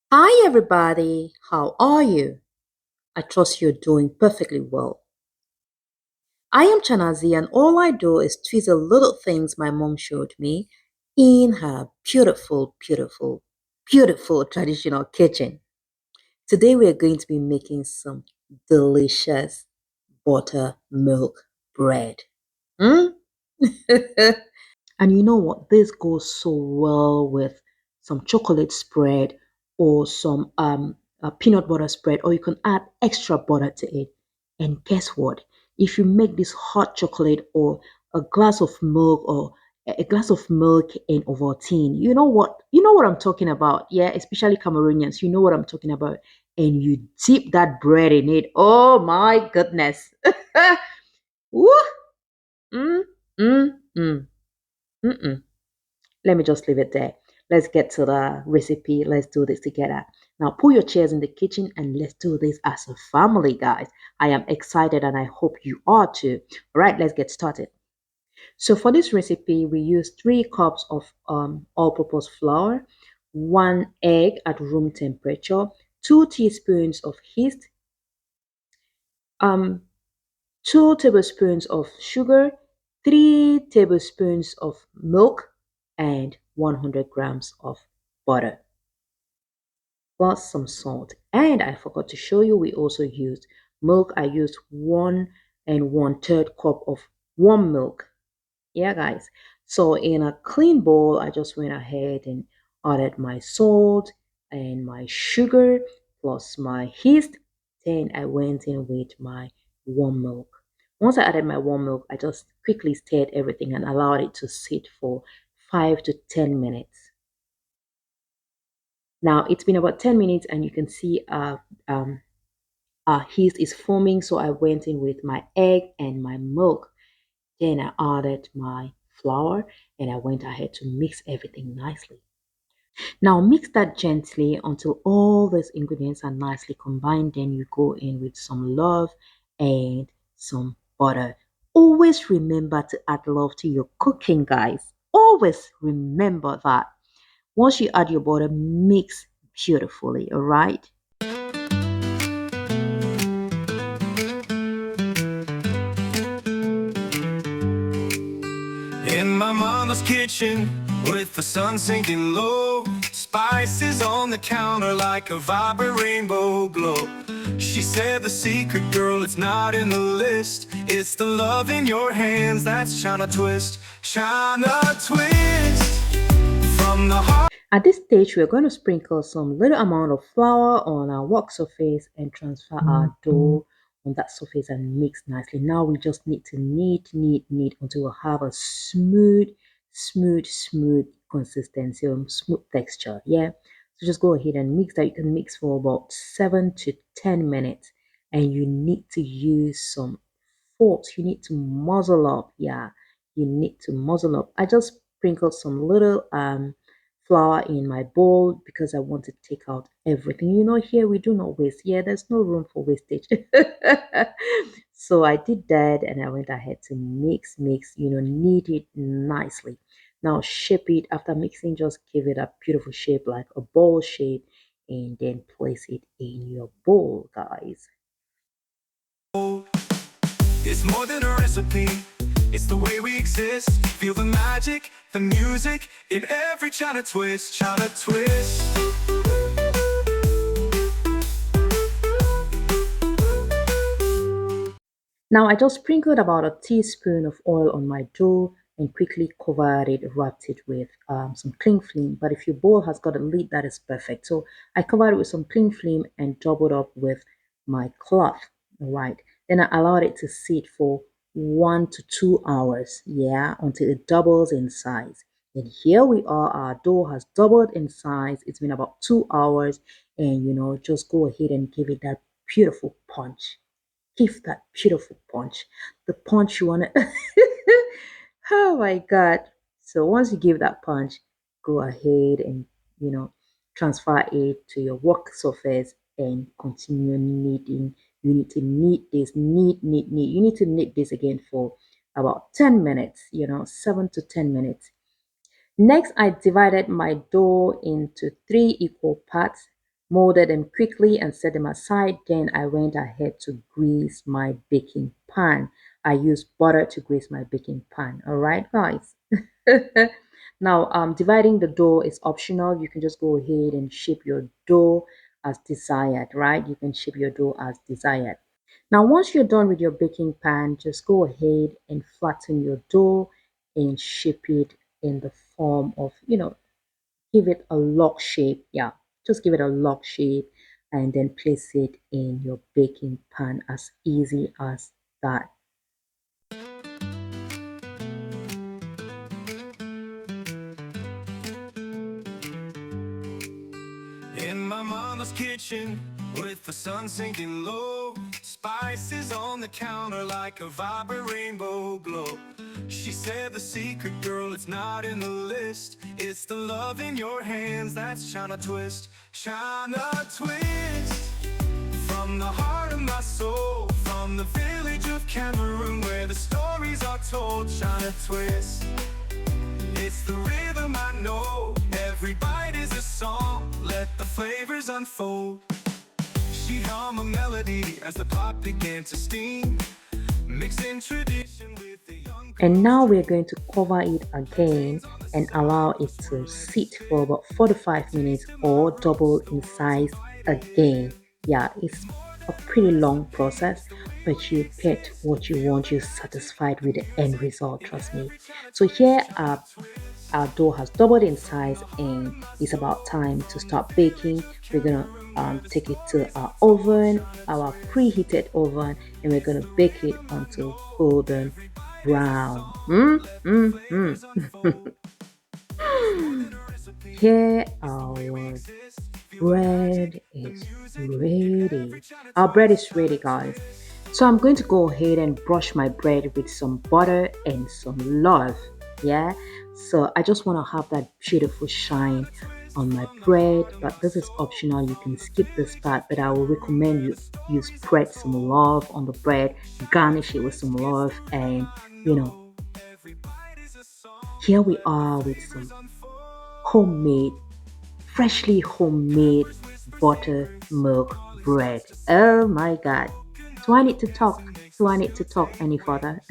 Hi, everybody. How are you? I trust you're doing perfectly well. I am Chanazi, and all I do is tweeze the little things my mom showed me in her beautiful traditional kitchen. Today, we are going to be making some delicious buttermilk bread. Hmm? And you know what? This goes so well with some chocolate spread or some peanut butter spread, or you can add extra butter to it. And guess what? If you make this hot chocolate or a glass of milk or a glass of milk in Ovaltine, you know what? You know what I'm talking about. Yeah, especially Cameroonians, you know what I'm talking about. And you dip that bread in it. Oh my goodness. Woo! Mm, mm, mm, mm. Let me just leave it there. Let's get to the recipe. Let's do this together. Now, pull your chairs in the kitchen and let's do this as a family, guys. I am excited and I hope you are too. All right, let's get started. So, for this recipe, we use 3 cups of all purpose flour, 1 egg at room temperature, 2 teaspoons of yeast, um, 2 tablespoons of sugar, 3 tablespoons of milk, and 100 grams of butter, plus some salt. And I forgot to show you, we also used milk. I used 1 and 1/3 cup of warm milk. Yeah, guys. So in a clean bowl, I just went ahead and added my salt and my sugar plus my yeast. Then I went in with my warm milk. Once I added my warm milk, I just quickly stirred everything and allowed it to sit for 5 to 10 minutes. Now it's been about 10 minutes and you can see um, yeast is forming. So I went in with my egg and my milk. Then I added my flour and I went ahead to mix everything nicely. Now mix that gently until all these ingredients are nicely combined. Then you go in with some love and some butter. Always remember to add love to your cooking, guys. Always remember that. Once you add your butter, mix beautifully, all right? In my mama's kitchen, with the sun sinking low, spices on the counter like a vibrant rainbow glow. She said the secret, girl, it's not in the list. It's the love in your hands that's China Twist. China Twist from the heart. At this stage, we're going to sprinkle some little amount of flour on our work surface and transfer our dough on that surface and mix nicely. Now we just need to knead until we have a smooth consistency or smooth texture. Yeah. So just go ahead and mix that. You can mix for about 7 to 10 minutes, and you need to use some forks. You need to muzzle up. Yeah, you need to muzzle up. I just sprinkled some little flour in my bowl because I want to take out everything. You know, here we do not waste. Yeah, there's no room for wastage. So I did that and I went ahead to mix, knead it nicely. Now shape it after mixing, just give it a beautiful shape like a ball shape and then place it in your bowl, guys. It's more than a recipe, it's the way we exist. Feel the magic, the music in every China Twist. China Twist. Now I just sprinkled about a teaspoon of oil on my dough and quickly covered it, wrapped it with some cling film. But if your bowl has got a lid, that is perfect. So I covered it with some cling film and doubled up with my cloth. All right. Then I allowed it to sit for 1 to 2 hours. Yeah, until it doubles in size. And here we are. Our dough has doubled in size. It's been about 2 hours, and just go ahead and give it that beautiful punch. Give that beautiful punch. The punch you want to. Oh my God. So once you give that punch, go ahead and, you know, transfer it to your work surface and continue kneading. You need to knead this, knead. You need to knead this again for about 10 minutes, 7 to 10 minutes. Next, I divided my dough into 3 equal parts. molded them quickly and set them aside. Then I went ahead to grease my baking pan. I used butter to grease my baking pan. All right, guys. Now, dividing the dough is optional. You can just go ahead and shape your dough as desired, right? You can shape your dough as desired. Now, once you're done with your baking pan, just go ahead and flatten your dough and shape it in the form of, give it a log shape. Yeah, just give it a log shape and then place it in your baking pan, as easy as that. In my mama's kitchen, with the sun sinking low, spices on the counter like a vibrant rainbow glow. She said the secret, girl, it's not in the list. It's the love in your hands that's China Twist. China Twist, from the heart of my soul, from the village of Cameroon where the stories are told. China Twist, it's the rhythm I know. Every bite is a song, let the flavors unfold. She hum a melody as the pot began to steam, mixing tradition with the young. And now we're going to cover it again and allow it to sit for about 45 minutes or double in size again. Yeah, it's a pretty long process, but you get what you want. You're satisfied with the end result, trust me. So here our dough has doubled in size and it's about time to start baking. We're gonna take it to our oven, our preheated oven, and we're gonna bake it until golden brown. Here our bread is ready. Our bread is ready, guys. So I'm going to go ahead and brush my bread with some butter and some love. Yeah. So I just want to have that beautiful shine on my bread, but this is optional. You can skip this part, but I will recommend you spread some love on the bread, garnish it with some love, and you know, here we are with some homemade, freshly homemade buttermilk bread. Oh my god. Do I need to talk? Do I need to talk any further?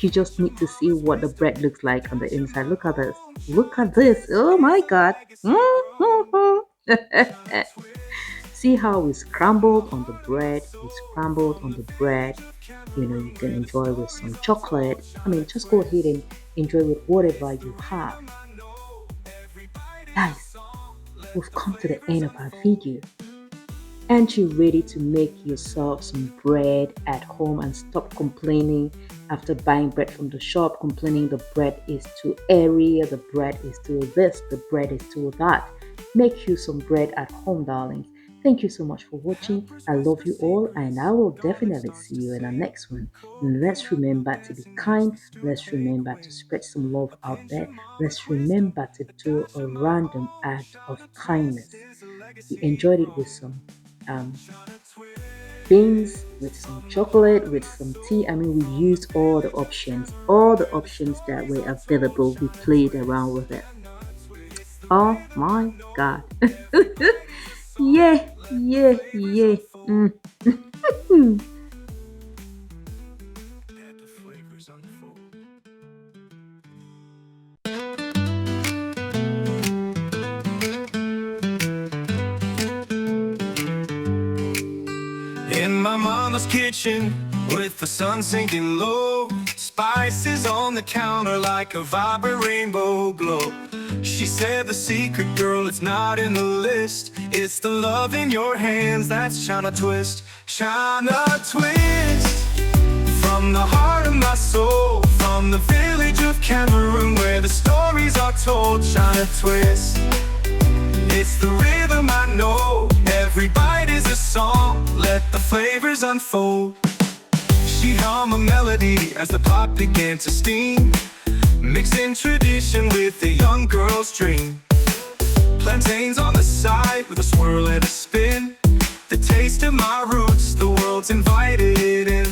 You just need to see what the bread looks like on the inside. Look at this. Look at this. Oh my god. See how we scrambled on the bread. We scrambled on the bread. You can enjoy with some chocolate. I mean, just go ahead and enjoy with whatever you have. Guys, we've come to the end of our video. Aren't you ready to make yourself some bread at home and stop complaining after buying bread from the shop, complaining the bread is too airy, the bread is too this, the bread is too that? Make you some bread at home, darlings. Thank you so much for watching. I love you all, and I will definitely see you in the next one. And let's remember to be kind. Let's remember to spread some love out there. Let's remember to do a random act of kindness. We enjoyed it with some beans, with some chocolate, with some tea. I mean, we used all the options that were available. We played around with it. Oh my god. Yeah, yeah, yeah. In my mama's kitchen, with the sun sinking low, spices on the counter like a vibrant rainbow glow. She said the secret, girl, it's not in the list. It's the love in your hands that's China Twist. China Twist, from the heart of my soul, from the village of Cameroon where the stories are told. China Twist, it's the rhythm I know. Every bite is a song, let the flavors unfold. She hum a melody as the pot began to steam, mixing tradition with a young girl's dream. Plantains on the side with a swirl and a spin. The taste of my roots, the world's invited in.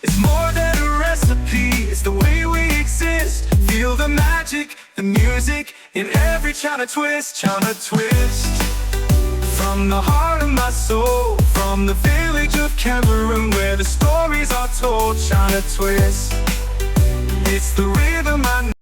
It's more than a recipe, it's the way we exist. Feel the magic, the music in every China Twist. China Twist, from from the heart of my soul, from the village of Cameroon where the stories are told. China twist, it's the rhythm I